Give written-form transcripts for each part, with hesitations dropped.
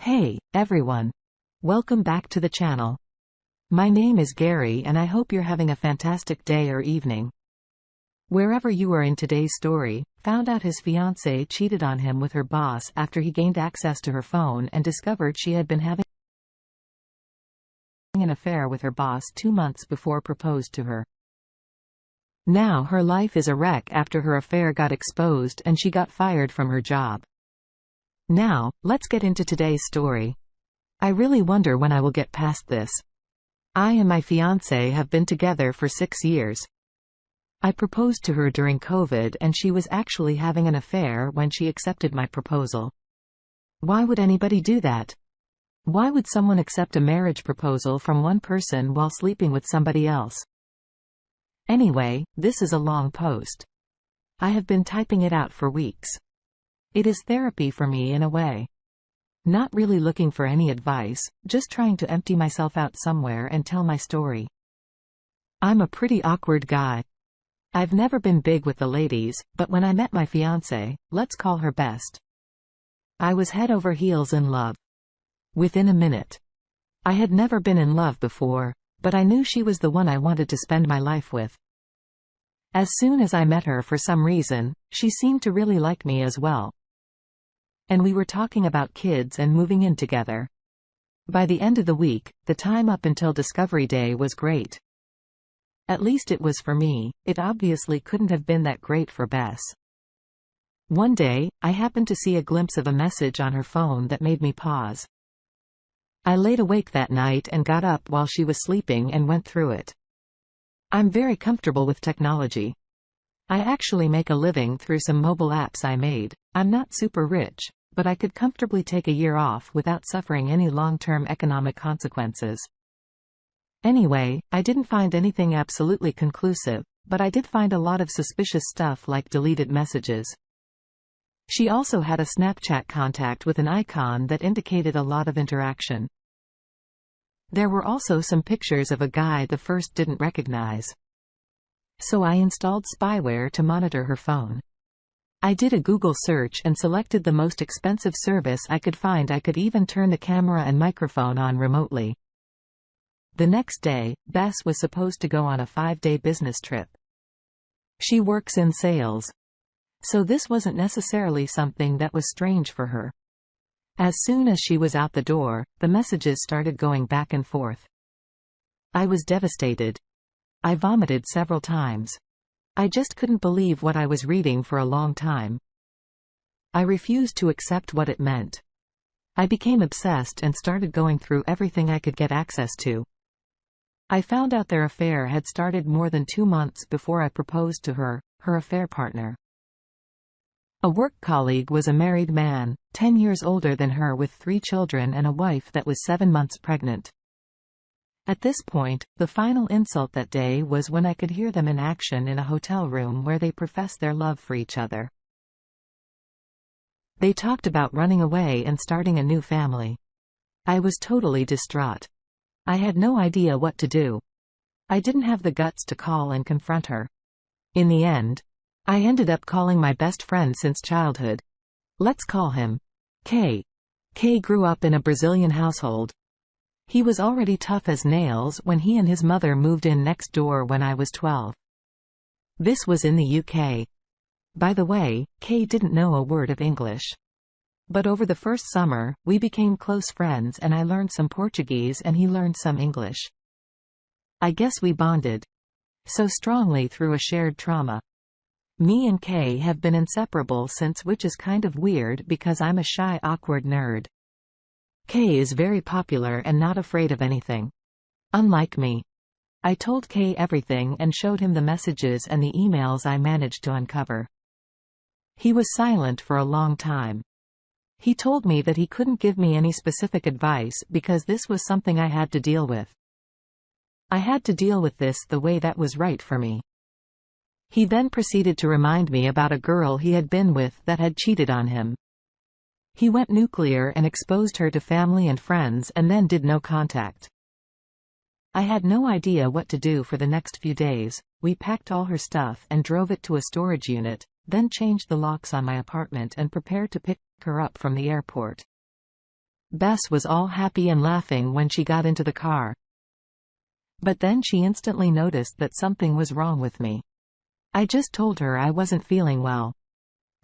Hey, everyone. Welcome back to the channel. My name is Gary and I hope you're having a fantastic day or evening. Wherever you are in today's story, found out his fiancée cheated on him with her boss after he gained access to her phone and discovered she had been having an affair with her boss 2 months before proposed to her. Now her life is a wreck after her affair got exposed and she got fired from her job. Now, let's get into today's story. I really wonder when I will get past this. I and my fiancé have been together for 6 years. I proposed to her during COVID and she was actually having an affair when she accepted my proposal. Why would anybody do that? Why would someone accept a marriage proposal from one person while sleeping with somebody else? Anyway, this is a long post. I have been typing it out for weeks. It is therapy for me in a way. Not really looking for any advice, just trying to empty myself out somewhere and tell my story. I'm a pretty awkward guy. I've never been big with the ladies, but when I met my fiancée, let's call her Best, I was head over heels in love. Within a minute. I had never been in love before, but I knew she was the one I wanted to spend my life with. As soon as I met her, for some reason, she seemed to really like me as well. And we were talking about kids and moving in together. By the end of the week, the time up until Discovery Day was great. At least it was for me. It obviously couldn't have been that great for Bess. One day, I happened to see a glimpse of a message on her phone that made me pause. I laid awake that night and got up while she was sleeping and went through it. I'm very comfortable with technology. I actually make a living through some mobile apps I made. I'm not super rich, but I could comfortably take a year off without suffering any long-term economic consequences. Anyway, I didn't find anything absolutely conclusive, but I did find a lot of suspicious stuff like deleted messages. She also had a Snapchat contact with an icon that indicated a lot of interaction. There were also some pictures of a guy the first didn't recognize. So I installed spyware to monitor her phone. I did a Google search and selected the most expensive service I could find. I could even turn the camera and microphone on remotely. The next day, Bess was supposed to go on a 5-day business trip. She works in sales. So this wasn't necessarily something that was strange for her. As soon as she was out the door, the messages started going back and forth. I was devastated. I vomited several times. I just couldn't believe what I was reading for a long time. I refused to accept what it meant. I became obsessed and started going through everything I could get access to. I found out their affair had started more than 2 months before I proposed to her affair partner. A work colleague was a married man, 10 years older than her, with 3 children and a wife that was 7 months pregnant. At this point, the final insult that day was when I could hear them in action in a hotel room where they professed their love for each other. They talked about running away and starting a new family. I was totally distraught. I had no idea what to do. I didn't have the guts to call and confront her. In the end, I ended up calling my best friend since childhood. Let's call him K. K grew up in a Brazilian household. He was already tough as nails when he and his mother moved in next door when I was 12. This was in the UK. By the way, K didn't know a word of English. But over the first summer, we became close friends and I learned some Portuguese and he learned some English. I guess we bonded so strongly through a shared trauma. Me and K have been inseparable since, which is kind of weird because I'm a shy, awkward nerd. K is very popular and not afraid of anything. Unlike me. I told K everything and showed him the messages and the emails I managed to uncover. He was silent for a long time. He told me that he couldn't give me any specific advice because this was something I had to deal with. I had to deal with this the way that was right for me. He then proceeded to remind me about a girl he had been with that had cheated on him. He went nuclear and exposed her to family and friends and then did no contact. I had no idea what to do for the next few days. We packed all her stuff and drove it to a storage unit, then changed the locks on my apartment and prepared to pick her up from the airport. Bess was all happy and laughing when she got into the car. But then she instantly noticed that something was wrong with me. I just told her I wasn't feeling well.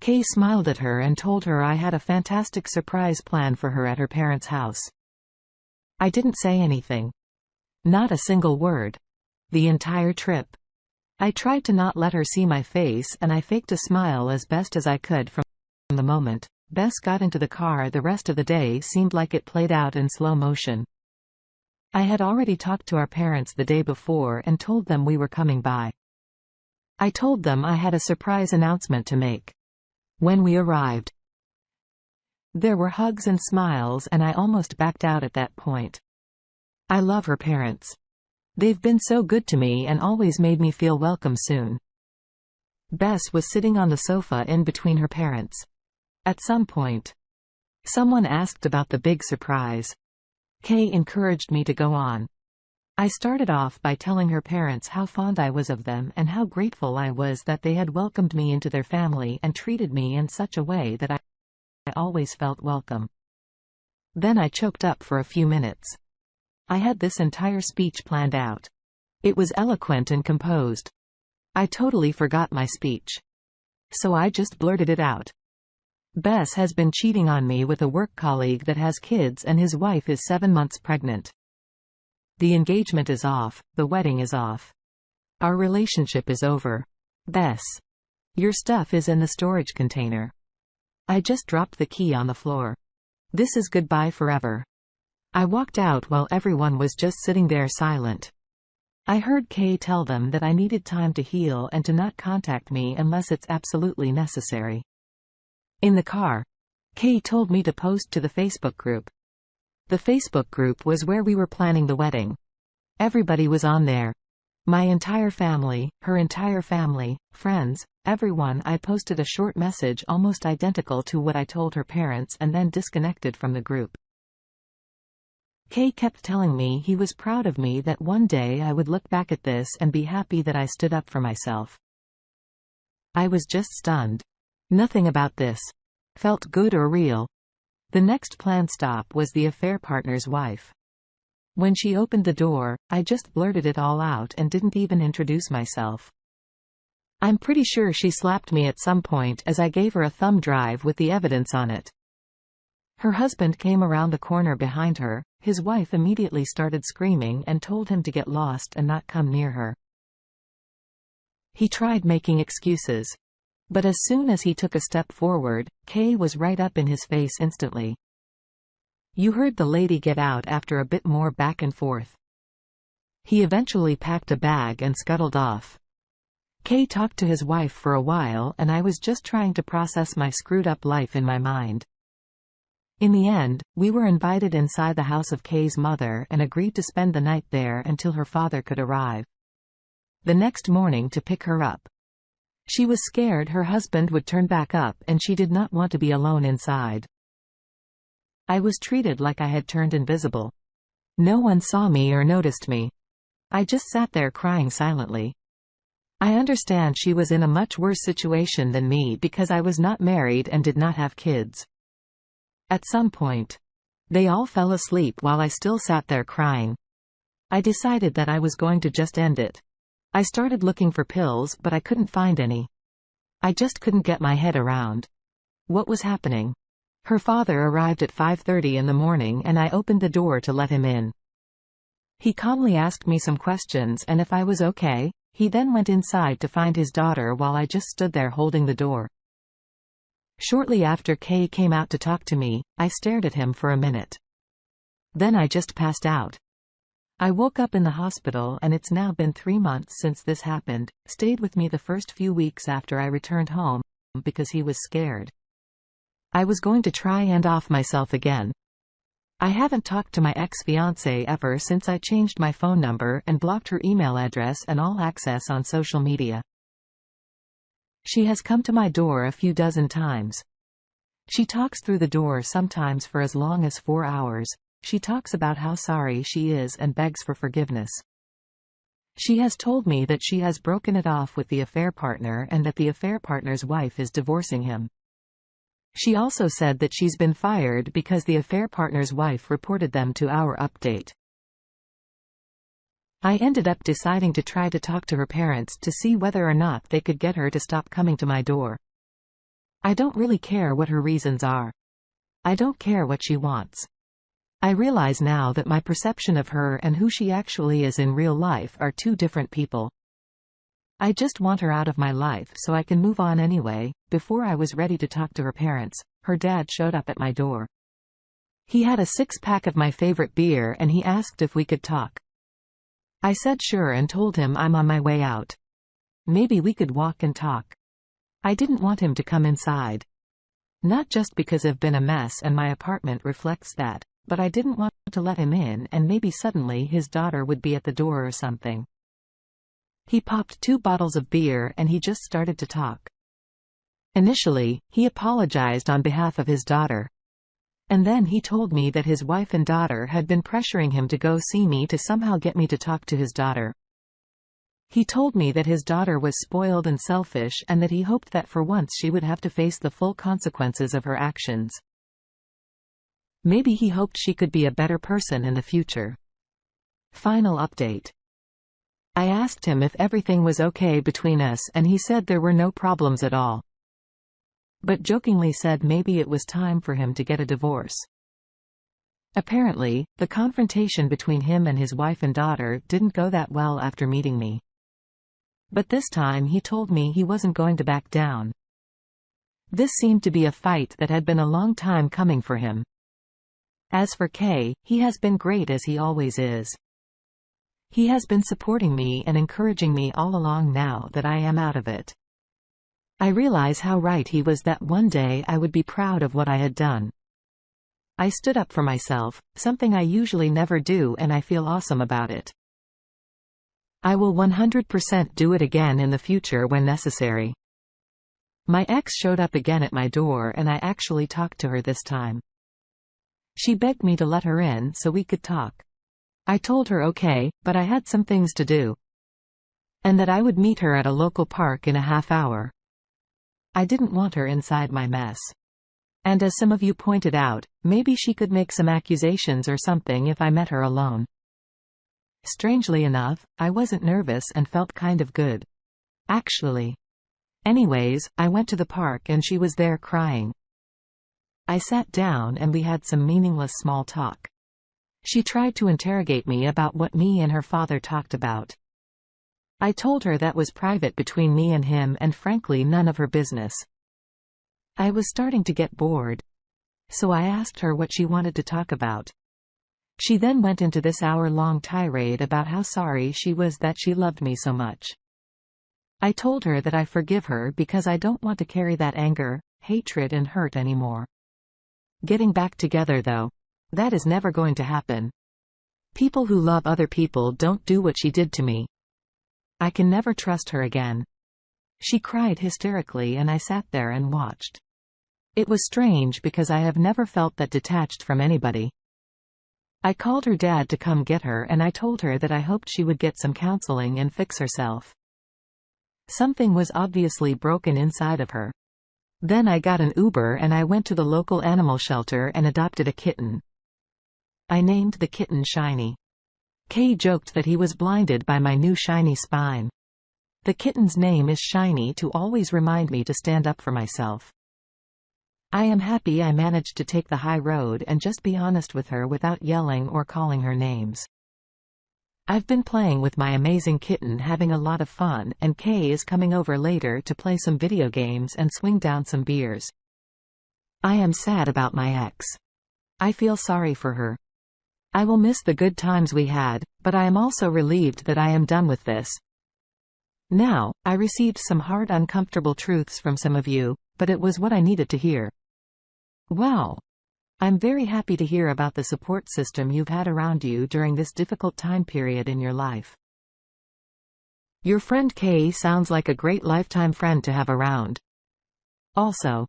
Kay smiled at her and told her I had a fantastic surprise plan for her at her parents' house. I didn't say anything. Not a single word. The entire trip. I tried to not let her see my face, and I faked a smile as best as I could. From the moment Bess got into the car, the rest of the day seemed like it played out in slow motion. I had already talked to our parents the day before and told them we were coming by. I told them I had a surprise announcement to make. When we arrived, there were hugs and smiles, and I almost backed out at that point. I love her parents. They've been so good to me and always made me feel welcome soon. Bess was sitting on the sofa in between her parents. At some point, someone asked about the big surprise. Kay encouraged me to go on. I started off by telling her parents how fond I was of them and how grateful I was that they had welcomed me into their family and treated me in such a way that I always felt welcome. Then I choked up for a few minutes. I had this entire speech planned out. It was eloquent and composed. I totally forgot my speech. So I just blurted it out. Bess has been cheating on me with a work colleague that has kids, and his wife is 7 months pregnant. The engagement is off, the wedding is off. Our relationship is over. Bess, your stuff is in the storage container. I just dropped the key on the floor. This is goodbye forever. I walked out while everyone was just sitting there silent. I heard Kay tell them that I needed time to heal and to not contact me unless it's absolutely necessary. In the car, Kay told me to post to the Facebook group. The Facebook group was where we were planning the wedding. Everybody was on there. My entire family, her entire family, friends, everyone. I posted a short message almost identical to what I told her parents and then disconnected from the group. Kay kept telling me he was proud of me, that one day I would look back at this and be happy that I stood up for myself. I was just stunned. Nothing about this felt good or real. The next planned stop was the affair partner's wife. When she opened the door, I just blurted it all out and didn't even introduce myself. I'm pretty sure she slapped me at some point as I gave her a thumb drive with the evidence on it. Her husband came around the corner behind her. His wife immediately started screaming and told him to get lost and not come near her. He tried making excuses. But as soon as he took a step forward, Kay was right up in his face instantly. You heard the lady get out after a bit more back and forth. He eventually packed a bag and scuttled off. Kay talked to his wife for a while, and I was just trying to process my screwed up life in my mind. In the end, we were invited inside the house of Kay's mother and agreed to spend the night there until her father could arrive the next morning to pick her up. She was scared her husband would turn back up, and she did not want to be alone inside. I was treated like I had turned invisible. No one saw me or noticed me. I just sat there crying silently. I understand she was in a much worse situation than me because I was not married and did not have kids. At some point, they all fell asleep while I still sat there crying. I decided that I was going to just end it. I started looking for pills, but I couldn't find any. I just couldn't get my head around what was happening. Her father arrived at 5:30 in the morning, and I opened the door to let him in. He calmly asked me some questions and if I was okay. He then went inside to find his daughter while I just stood there holding the door. Shortly after Kay came out to talk to me, I stared at him for a minute. Then I just passed out. I woke up in the hospital, and it's now been 3 months since this happened. Stayed with me the first few weeks after I returned home, because he was scared I was going to try and off myself again. I haven't talked to my ex-fiance ever since I changed my phone number and blocked her email address and all access on social media. She has come to my door a few dozen times. She talks through the door sometimes for as long as 4 hours. She talks about how sorry she is and begs for forgiveness. She has told me that she has broken it off with the affair partner and that the affair partner's wife is divorcing him. She also said that she's been fired because the affair partner's wife reported them to our update. I ended up deciding to try to talk to her parents to see whether or not they could get her to stop coming to my door. I don't really care what her reasons are. I don't care what she wants. I realize now that my perception of her and who she actually is in real life are two different people. I just want her out of my life so I can move on anyway. Before I was ready to talk to her parents, her dad showed up at my door. He had a 6-pack of my favorite beer and he asked if we could talk. I said sure and told him I'm on my way out. Maybe we could walk and talk. I didn't want him to come inside. Not just because I've been a mess and my apartment reflects that, but I didn't want to let him in and maybe suddenly his daughter would be at the door or something. He popped 2 bottles of beer and he just started to talk. Initially, he apologized on behalf of his daughter. And then he told me that his wife and daughter had been pressuring him to go see me to somehow get me to talk to his daughter. He told me that his daughter was spoiled and selfish and that he hoped that for once she would have to face the full consequences of her actions. Maybe he hoped she could be a better person in the future. Final update. I asked him if everything was okay between us and he said there were no problems at all. But jokingly said maybe it was time for him to get a divorce. Apparently, the confrontation between him and his wife and daughter didn't go that well after meeting me. But this time he told me he wasn't going to back down. This seemed to be a fight that had been a long time coming for him. As for Kay, he has been great as he always is. He has been supporting me and encouraging me all along now that I am out of it. I realize how right he was that one day I would be proud of what I had done. I stood up for myself, something I usually never do, and I feel awesome about it. I will 100% do it again in the future when necessary. My ex showed up again at my door and I actually talked to her this time. She begged me to let her in so we could talk. I told her okay, but I had some things to do. And that I would meet her at a local park in a half hour. I didn't want her inside my mess. And as some of you pointed out, maybe she could make some accusations or something if I met her alone. Strangely enough, I wasn't nervous and felt kind of good. Actually. Anyways, I went to the park and she was there crying. I sat down and we had some meaningless small talk. She tried to interrogate me about what me and her father talked about. I told her that was private between me and him and frankly none of her business. I was starting to get bored. So I asked her what she wanted to talk about. She then went into this hour-long tirade about how sorry she was that she loved me so much. I told her that I forgive her because I don't want to carry that anger, hatred and hurt anymore. Getting back together though. That is never going to happen. People who love other people don't do what she did to me. I can never trust her again. She cried hysterically and I sat there and watched. It was strange because I have never felt that detached from anybody. I called her dad to come get her and I told her that I hoped she would get some counseling and fix herself. Something was obviously broken inside of her. Then I got an Uber and I went to the local animal shelter and adopted a kitten. I named the kitten Shiny. Kay joked that he was blinded by my new shiny spine. The kitten's name is Shiny to always remind me to stand up for myself. I am happy I managed to take the high road and just be honest with her without yelling or calling her names. I've been playing with my amazing kitten, having a lot of fun, and Kay is coming over later to play some video games and swing down some beers. I am sad about my ex. I feel sorry for her. I will miss the good times we had, but I am also relieved that I am done with this. Now, I received some hard, uncomfortable truths from some of you, but it was what I needed to hear. Wow! I'm very happy to hear about the support system you've had around you during this difficult time period in your life. Your friend Kay sounds like a great lifetime friend to have around. Also,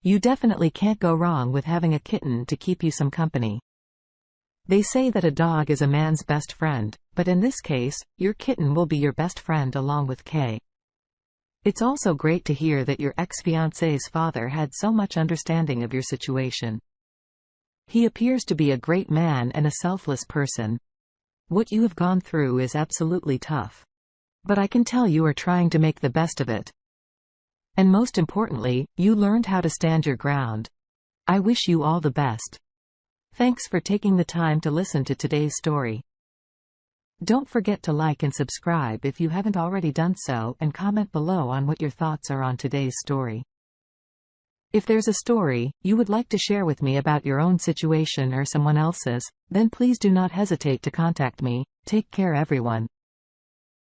you definitely can't go wrong with having a kitten to keep you some company. They say that a dog is a man's best friend, but in this case, your kitten will be your best friend along with Kay. It's also great to hear that your ex-fiancé's father had so much understanding of your situation. He appears to be a great man and a selfless person. What you have gone through is absolutely tough. But I can tell you are trying to make the best of it. And most importantly, you learned how to stand your ground. I wish you all the best. Thanks for taking the time to listen to today's story. Don't forget to like and subscribe if you haven't already done so, and comment below on what your thoughts are on today's story. If there's a story you would like to share with me about your own situation or someone else's, then please do not hesitate to contact me. Take care everyone.